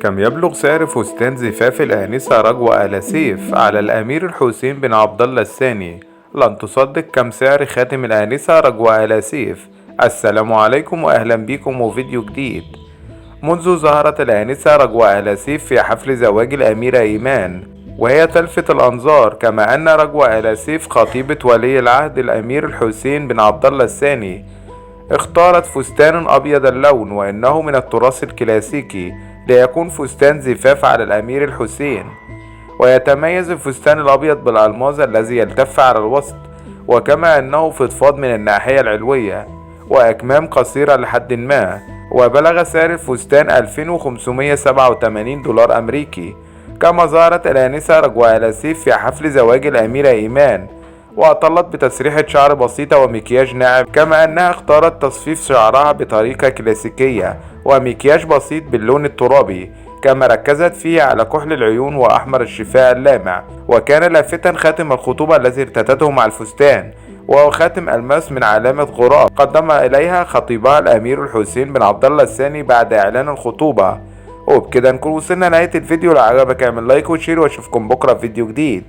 كم يبلغ سعر فستان زفاف الآنسة رجوة آل سيف على الأمير الحسين بن عبد الله الثاني؟ لن تصدق كم سعر خاتم الآنسة رجوة آل سيف. السلام عليكم وأهلا بكم وفيديو جديد. منذ ظهرت الآنسة رجوة آل سيف في حفل زواج الأميرة إيمان وهي تلفت الأنظار، كما أن رجوة آل سيف خطيبة ولي العهد الأمير الحسين بن عبد الله الثاني اختارت فستان أبيض اللون، وإنه من التراث الكلاسيكي ليكون فستان زفاف على الأمير الحسين. ويتميز الفستان الأبيض بالألماظ الذي يلتف على الوسط، وكما أنه فضفاض من الناحية العلوية وأكمام قصيرة لحد ما. وبلغ سعر الفستان 2587 دولار أمريكي. كما ظهرت الآنسة رجوة آل سيف في حفل زواج الأميرة إيمان وأطلت بتسريحة شعر بسيطة ومكياج ناعم، كما أنها اختارت تصفيف شعرها بطريقة كلاسيكية ومكياج بسيط باللون الترابي، كما ركزت فيه على كحل العيون وأحمر الشفاه اللامع. وكان لافتا خاتم الخطوبة الذي ارتدته مع الفستان، وهو خاتم ألماس من علامة غراب قدم إليها خطيبها الأمير الحسين بن عبد الله الثاني بعد إعلان الخطوبة. وبكده نكون وصلنا نهاية الفيديو. لو عجبك اعمل لايك وشير، واشوفكم بكرة في فيديو جديد.